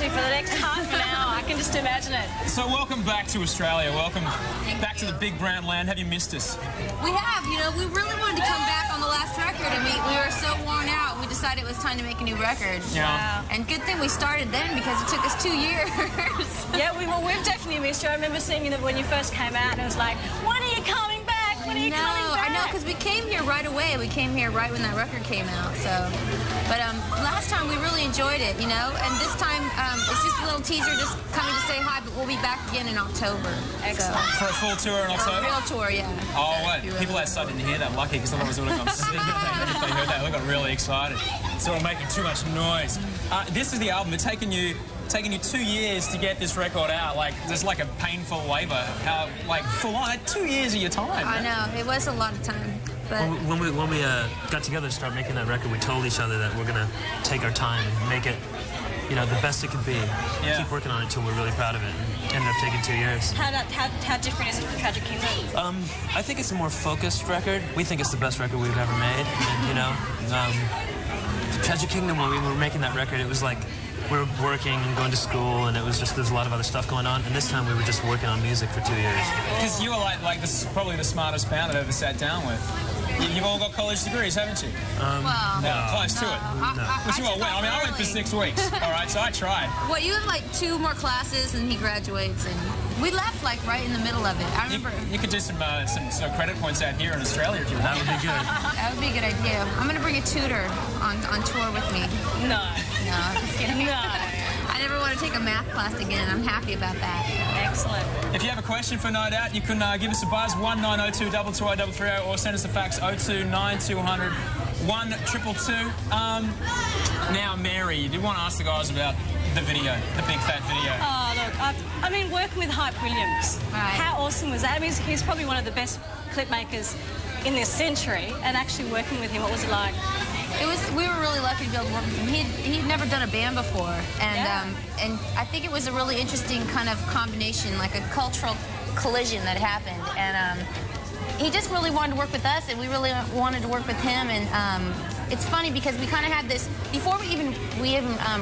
actually, for the next half an hour. I can just imagine it. So welcome back to Australia. Welcome back to the big brown land. Have you missed us? We have. You know, we really wanted to come back on the last record. I mean, we were so worn out. We decided it was time to make a new record. Yeah. Wow. And good thing we started then because it took us 2 years. Yeah, we've definitely missed you. I remember seeing you when you first came out, and it was like, when are you coming back? When are you coming back? I know, because we came here right away. We came here right when that record came out. So, but last time we really enjoyed it, you know. And this time it's just a little teaser, just coming to say hi. But we'll be back again in October. Excellent. For a full tour in So, October? a real tour, yeah. Oh, what? People outside didn't hear that. Lucky, because otherwise they would have gone sick if they heard that. They got really excited. So we're making too much noise. This is the album. It's taken you 2 years to get this record out. Like, there's like a painful labour. How, like, full on. 2 years of your time. I know. It was a lot of time. But When we got together to start making that record, we told each other that we're going to take our time and make it, you know, the best it could be. Yeah. Keep working on it until we're really proud of it. And ended up taking 2 years. How different is it from Tragic Kingdom? I think it's a more focused record. We think it's the best record we've ever made. And, you know, Tragic Kingdom, when we were making that record, it was like we were working and going to school, and it was just, there's a lot of other stuff going on. And this time we were just working on music for 2 years. Because you were like this is probably the smartest band I've ever sat down with. You've all got college degrees, haven't you? well, No, close to it. But you all went. I mean, I went for 6 weeks. All right, so I tried. Well, you have like 2 more classes, and he graduates, and we left like right in the middle of it. I remember. You could do some credit points out here in Australia if you want. That would be good. That would be a good idea. I'm gonna bring a tutor on tour with me. No. No, I'm just kidding. No. I never want to take a math class again. I'm happy about that. Excellent. If you have a question for No Doubt, you can give us a buzz, 1902 220 330, or send us a fax, 02 9200 1222. Now, Mary, you did want to ask the guys about the video, the big fat video. Oh, look, I mean, working with Hype Williams, Right. how awesome was that? I mean, he's probably one of the best clip makers in this century, and actually working with him, what was it like? We were really lucky to be able to work with him. He'd never done a band before, and Yeah. and I think it was a really interesting kind of combination, like a cultural collision that happened. And he just really wanted to work with us, and we really wanted to work with him. And it's funny because we kind of had this before we even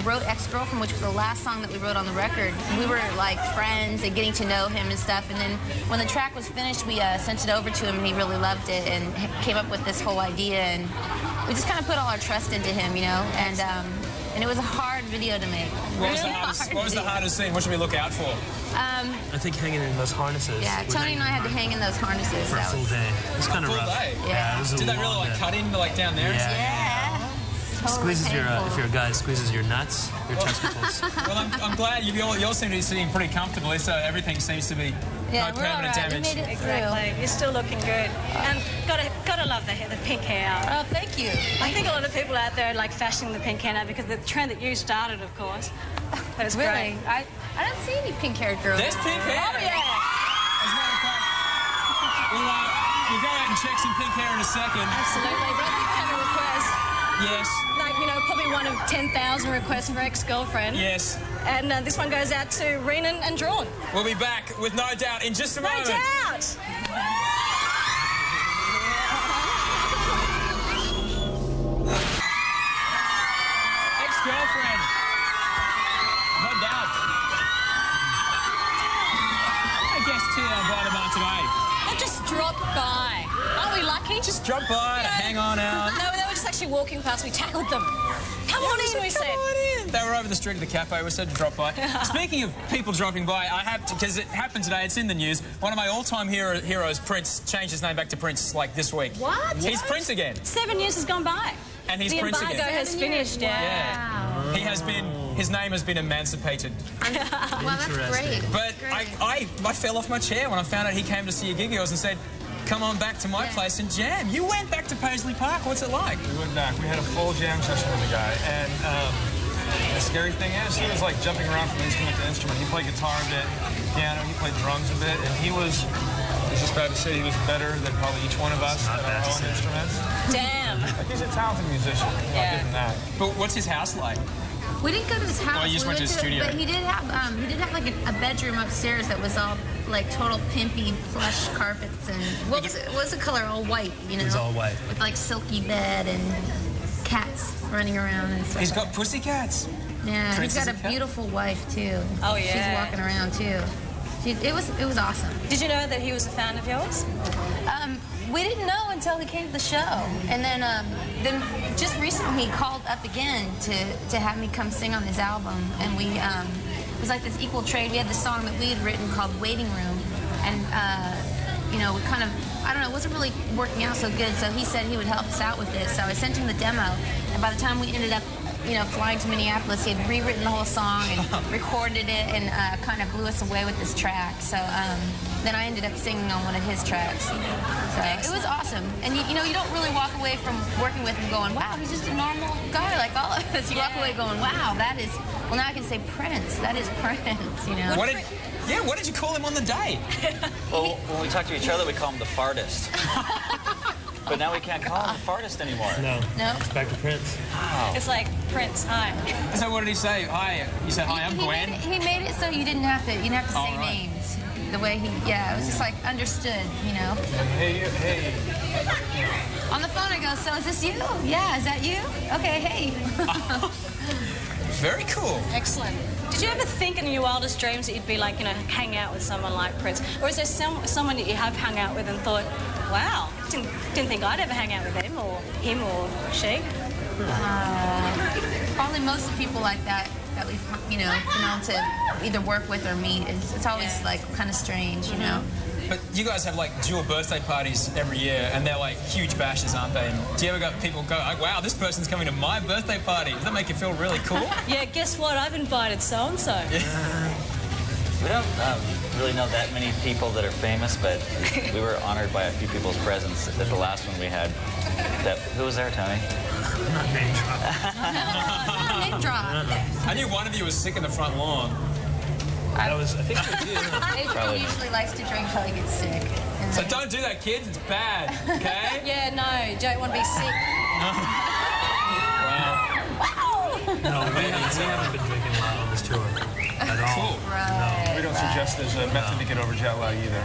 wrote Ex-Girlfriend, which was the last song that we wrote on the record. We were like friends and getting to know him and stuff. And then when the track was finished, we sent it over to him, and he really loved it and came up with this whole idea. And we just kind of put all our trust into him, you know. And it was a hard video to make. What was the hardest scene? What should we look out for? I think hanging in those harnesses. Yeah, Tony and I had to hang in those harnesses. For a full day. It was kind of Full rough. day? Yeah, it was a Did they really long like day. cut in like down there? Yeah. Totally Squeezes your, painful. if you're a guy, it squeezes your nuts, your testicles. Well, I'm glad you all seem to be sitting pretty comfortably, so everything seems to be Yeah, no we're all permanent right. We damage. made it Exactly. You're still looking good. And gotta love the hair, the pink hair. Oh, thank you. I think a lot of people out there are like fashioning the pink hair now because the trend that you started, of course. But it's Really? great. I don't see any pink-haired girls. There's pink hair. Oh, yeah. As a matter of fact, we'll go out and check some pink hair in a second. Absolutely. But I think we have a request. Yes. Like, you know, probably one of 10,000 requests for Ex-Girlfriend. Yes. And this one goes out to Renan and Drawn. We'll be back with No Doubt in just a No moment. doubt. Ex-Girlfriend. No Doubt. I guess here by the bar today. I just dropped by. Aren't we lucky? Just drop by to hang on out. No, they were just actually walking past. We tackled them. Come on in, we said. Come on in. They were over the street of the cafe. We said to drop by. Speaking of people dropping by, I have to, because it happened today. It's in the news. One of my all-time heroes, Prince, changed his name back to Prince like this week. What? He's Prince again. 7 years has gone by. And he's the Prince embargo again. has finished, yeah. Yeah. He has been. His name has been emancipated. Well, that's great. But I fell off my chair when I found out he came to see a gig of yours and said, "Come on back to my place and jam." You went back to Paisley Park. What's it like? We went back. We had a full jam session with the guy, and the scary thing is, he was like jumping around from instrument to instrument. He played guitar a bit, piano, he played drums a bit, and he was. It's just bad to say he was better than probably each one of us at our own instruments. Damn. Like, he's a talented musician. I'll give him that. But what's his house like? We didn't go to his house. Oh, you just went to his studio. But he did have like a bedroom upstairs that was all like total pimpy plush carpets and what was the color? All white, you know. It was all white. With like silky bed and cats running around and stuff. He's got pussycats. Yeah, Princess he's got and a Cat? beautiful wife too. Oh, yeah. She's walking around too. It was awesome. Did you know that he was a fan of yours? We didn't know until he came to the show, and then just recently he called up again to have me come sing on his album, and we it was like this equal trade. We had this song that we had written called "Waiting Room," and you know, we kind of, I don't know, it wasn't really working out so good. So he said he would help us out with it. So I sent him the demo, and by the time we ended up, you know, flying to Minneapolis, he had rewritten the whole song and recorded it, and kind of blew us away with this track. So then I ended up singing on one of his tracks. So it was awesome. And you know, you don't really walk away from working with him going, wow, he's just a normal guy like all of us. You walk away going, wow, that is, well, now I can say Prince. That is Prince, you know. What did you call him on the day? Well, when we talk to each other, we call him the fartist. But now we can't call him the fartist anymore. No. No. It's back to Prince. It's like, Prince, hi. So what did he say? Hi. You said, hi, I'm Gwen. He made it so you didn't have to say right. names. The way he, yeah, it was just like understood, you know. Hey. On the phone I go, so is this you? Yeah, is that you? Okay, hey. Very cool. Excellent. Did you ever think in your wildest dreams that you'd be like, you know, hang out with someone like Prince? Or is there someone that you have hung out with and thought, wow, didn't think I'd ever hang out with him or she? Probably most people like that we've, you know, been able to either work with or meet. It's always like kind of strange, you know. But you guys have like dual birthday parties every year, and they're like huge bashes, aren't they? And do you ever got people go, oh, wow, this person's coming to my birthday party? Does that make you feel really cool? Yeah, guess what? I've invited so-and-so. We don't really know that many people that are famous, but we were honored by a few people's presence at the last one we had. Who was there, Tony? Not name drop. Name drop. I knew one of you was sick in the front lawn. I think it was you. Adrian usually likes to drink till he gets sick. And So then- don't do that, kids. It's bad, okay? Yeah, no, don't want to be sick. No, we haven't been drinking a lot on this tour at all. Cool. Right. We don't suggest there's a method to get over jet lag either.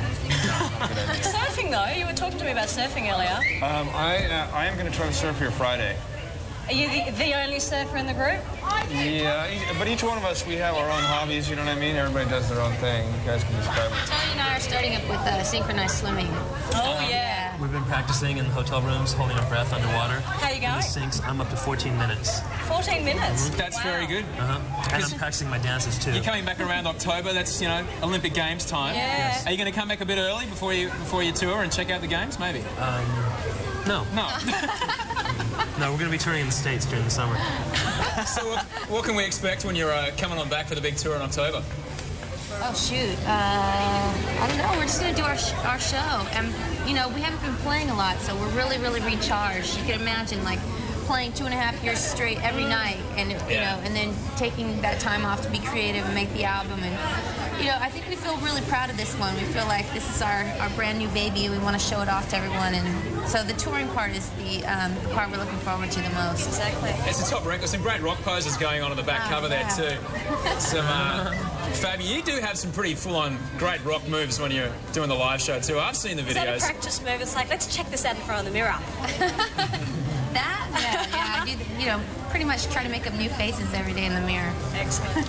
Not a good idea. Surfing, though, you were talking to me about surfing earlier. I am going to try to surf here Friday. Are you the only surfer in the group? Yeah, but each one of us, we have our own hobbies, you know what I mean? Everybody does their own thing. You guys can describe it. Tony and I are starting up with synchronized swimming. Oh, yeah. We've been practicing in hotel rooms, holding our breath underwater. How you In going? the sinks, I'm up to 14 minutes. 14 minutes. That's very good. And I'm practicing my dances too. You're coming back around October. That's, you know, Olympic Games time. Yeah. Yes. Are you going to come back a bit early before you tour and check out the games? Maybe. No. No. No, we're going to be touring in the States during the summer. So what can we expect when you're coming on back for the big tour in October? Oh, shoot. I don't know. We're just going to do our show. And, you know, we haven't been playing a lot, so we're really, really recharged. You can imagine, like, playing 2.5 years straight every night and, you know, and then taking that time off to be creative and make the album. And, you know, I think we feel really proud of this one. We feel like this is our brand new baby. We want to show it off to everyone. And so the touring part is the part we're looking forward to the most. Exactly. It's a top record. Some great rock poses going on the back cover there too. Some Fabi, you do have some pretty full-on great rock moves when you're doing the live show too. I've seen the Is that a videos. practice move? It's like, let's check this out in front of the mirror. That? Yeah. I do, you know, pretty much try to make up new faces every day in the mirror. Excellent.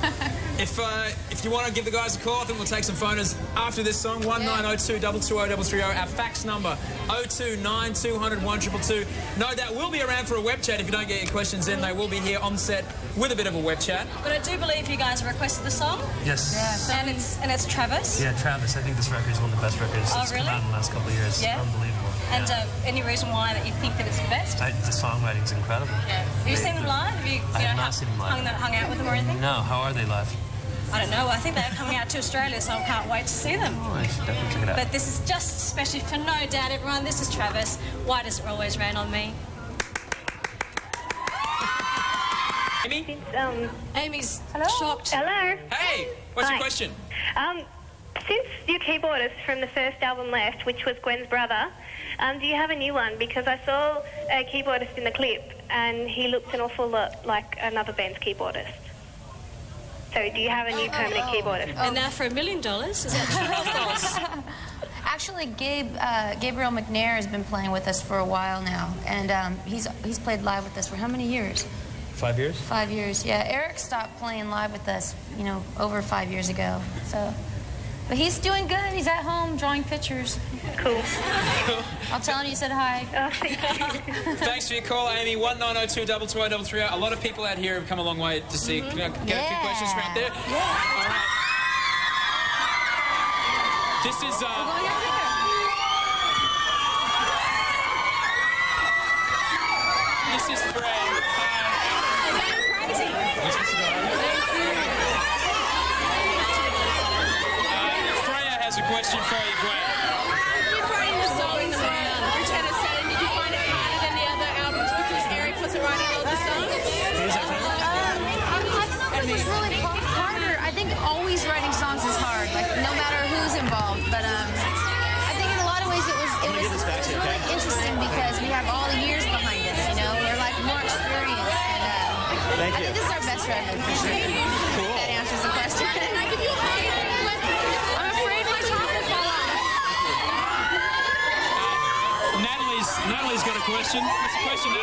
If you want to give the guys a call, I think we'll take some phoners after this song. 1902 220 330. Our fax number 029 200 1222. No doubt we'll be around for a web chat. If you don't get your questions in, they will be here on set with a bit of a web chat. But I do believe you guys requested the song. Yes. Yeah. And it's Travis. Yeah, Travis. I think this record is one of the best records that's really? come out in the last couple of years. Yeah. Unbelievable. And Yeah. any reason why that you think that it's the best? The songwriting's incredible. Yeah. Have you seen them live? Have you, I have not seen them live. hung out with them or anything? No, how are they live? I don't know. I think they're coming out to Australia, so I can't wait to see them. Oh, I should definitely check it out. But this is just especially for No Doubt, everyone. This is Travis. Why does it always rain on me? Amy? Amy's Hello? shocked. Hello. Hey, what's your Hi. question? Since your keyboardist from the first album left, which was Gwen's brother, do you have a new one? Because I saw a keyboardist in the clip, and he looked an awful lot like another band's keyboardist. So do you have a new permanent keyboardist? And now for $1 million, is that true or false? Actually, Gabriel McNair has been playing with us for a while now, and he's played live with us for how many years? 5 years? 5 years, yeah. Eric stopped playing live with us, you know, over 5 years ago. So, but he's doing good. He's at home drawing pictures. Cool. I'll tell him you said hi. Oh, thank you. Thanks for your call, Amy. 1902-220-330. A lot of people out here have come a long way to see. Can I get a few questions from out there? Yeah. All right. This is. This is Fred. Freya has a question for you, Gwen. You're writing the songs Return of Saturn. Did you find it harder than the other albums because Eric wasn't writing all the songs? I thought it was really harder. I think always writing songs is hard, like no matter who's involved. But I think in a lot of ways it was really interesting because we have all the years behind us. You know, we're like more experienced. And, I think this is our best record for sure. Cool. That answers the question. Can I give you a hug? I'm afraid my top will fall off. Natalie's got a question. What's the question,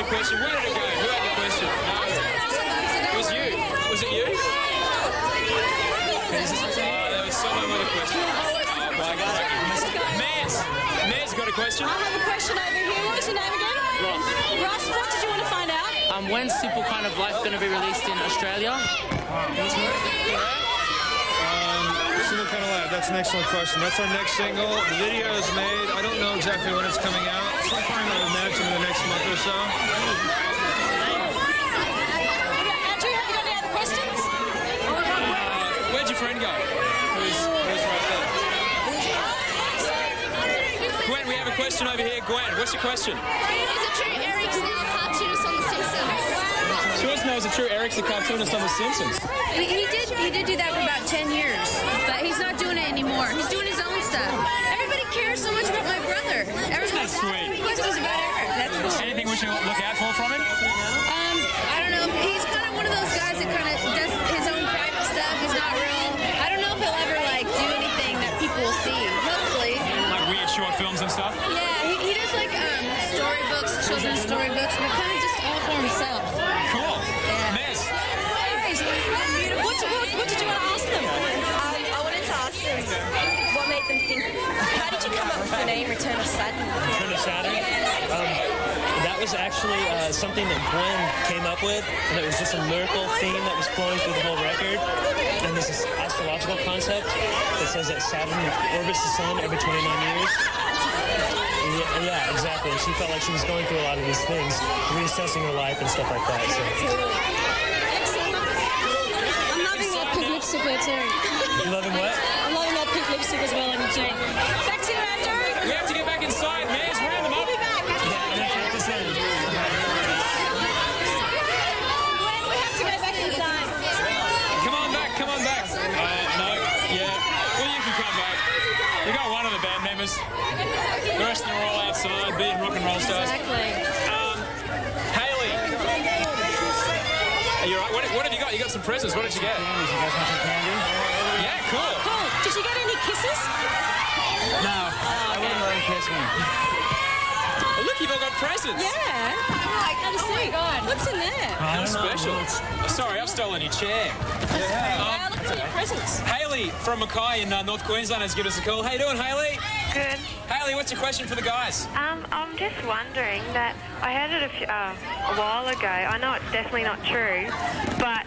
a question. Where did it go? Who had the question? No. It was you. Was it you? There was someone with a question. Mayor's got a question. I have a question over here. What was your name again? Ross, what did you want to find out? When's Simple Kind of Life going to be released in Australia? Simple Kind of Life, that's an excellent question. That's our next single. The video is made. I don't know exactly when it's coming out. Sometime I would imagine in the next month or so. Andrew, have you got any other questions? Where'd your friend go? Who's right there? Gwen, we have a question over here. Gwen, what's your question? Is it true Eric's now cartoonist on The Simpsons? She wants to know, is it true Eric's the cartoonist on The Simpsons? He did do that for about 10 years, but he's not doing it anymore. He's doing his own stuff. Everybody cares so much about my brother. That's sweet. Questions about Eric. That's cool. Anything we should look out for from him? I don't know. He's kind of one of those guys that kind of does his own private stuff. He's not real. I don't know if he'll ever like do anything that people will see. Hopefully. Like weird short films and stuff? Yeah, he does like storybooks, children's storybooks, but kind of just all for himself. Cool. Yeah. Miss. What did you want to ask them? I wanted to ask them what made them think. How did you come up with the name Return of Saturn? Return of Saturn? That was actually something that Gwen came up with, and it was just a lyrical theme that was flowing through the whole record. And this is astrological concept that says that Saturn orbits the sun every 29 years. Yeah, exactly. And she felt like she was going through a lot of these things, reassessing her life and stuff like that. So. I'm loving that pink lipstick there too. You loving what? I'm loving that pink lipstick as well on your cheek. Back to you, Andrew. We have to get back inside, Miss. Round them up. We'll be back. Yeah, I'm going to take this in. Gwen, we have to go back inside. Come on back. No, yeah. Well, you can come back. We got one of the band members. The rest of them are all outside, being rock and roll stars. Exactly. Hayley. Are you all right? What have you got? You got some presents. What did you get? You guys want some candy? Yeah, cool. Cool. Did you get any kisses? No, I wouldn't let him kiss me. Oh, look, you've all got presents. Yeah. Have a seat. What's in there? How special. Oh, sorry, I've stolen your chair. Wow, look at your presents. Hayley from Mackay in North Queensland has given us a call. How you doing, Hayley? Good. Hayley, what's your question for the guys? I'm just wondering that I heard it a while ago. I know it's definitely not true, but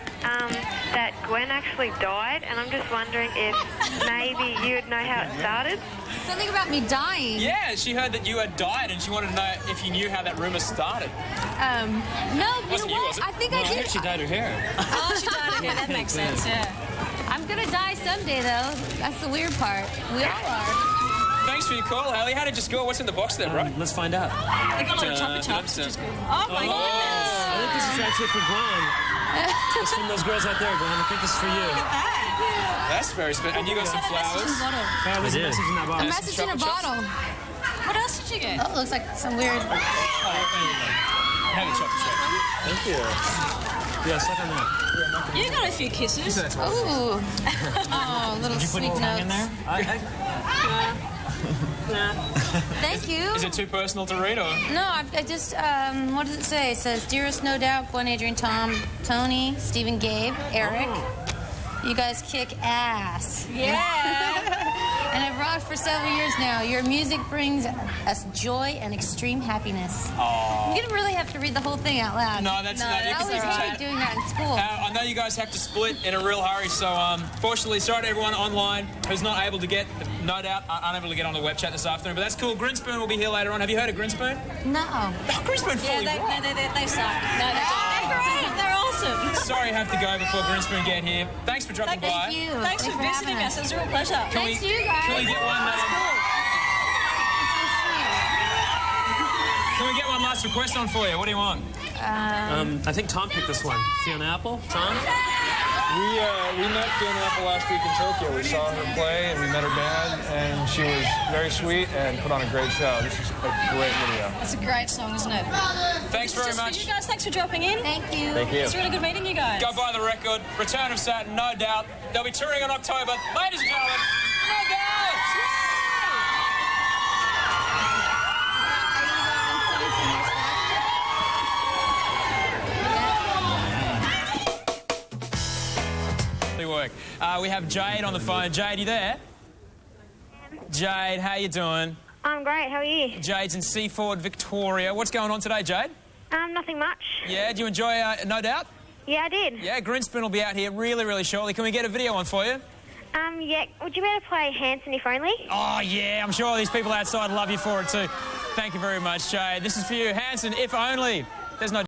that Gwen actually died, and I'm just wondering if maybe you would know how it started. Something about me dying. Yeah, she heard that you had died, and she wanted to know if you knew how that rumor started. No, you Wasn't know you, what? was it? I think No, I I did. heard she dyed her hair. Oh, she died again. That makes sense, yeah. I'm gonna die someday, though. That's the weird part. We all are. Thanks for your call, Haley. How did you score? What's in the box there, bro? Let's find out. They got a lot of chocolate chops, which is good. Oh, my goodness. I think this is actually for Glenn. It's from those girls out there, Glenn. I think this is for you. That's very special. And you got some flowers. Yeah, there's a message in that A box. message in a bottle. What else did you get? Oh, it looks like some weird... Have a chocolate chip. Thank you. Yeah, suck on that. You got a few kisses. Ooh. Oh, little sweet notes. Thank you. Is it too personal to read, or? No, I just, what does it say? It says, Dearest No Doubt, Gwen, Adrian, Tom, Tony, Stephen, Gabe, Eric. You guys kick ass. Yeah. And I've rocked for several years now. Your music brings us joy and extreme happiness. I'm going to really have to read the whole thing out loud. No, that's not. I always hated doing that in school. I know you guys have to split in a real hurry, so fortunately, sorry to everyone online who's not able to get, no doubt, unable to get on the web chat this afternoon, but that's cool. Grinspoon will be here later on. Have you heard of Grinspoon? No. Oh, Grinspoon fully rock. They suck. No, they're great. They're awesome. Sorry I have to go before Grinspoon get here. Thanks for dropping by. Thank you. Thanks for visiting us. It was a real pleasure. Thanks to you guys. Can we get one? Can we get one last request on for you? What do you want? I think Tom picked this one. Fiona Apple? Tom? We met Fiona Apple last week in Tokyo. We saw her play and we met her band, and she was very sweet and put on a great show. This is a great video. It's a great song, isn't it? Thanks very Just much. for you guys, thanks for dropping in. Thank you. Thank you. It's really good meeting you guys. Go buy the record. Return of Saturn, no doubt. They'll be touring in October. Ladies and gentlemen, no doubt. Work. We have Jade on the phone. Jade, you there? Jade, how you doing? I'm great. How are you? Jade's in Seaford, Victoria. What's going on today, Jade? Nothing much. Yeah, do you enjoy No Doubt? Yeah, I did. Yeah, Grinspoon will be out here really, really shortly. Can we get a video on for you? Yeah. Would you be able to play Hanson if only? Oh, yeah, I'm sure these people outside love you for it too. Thank you very much, Jade. This is for you, Hanson, if only. There's no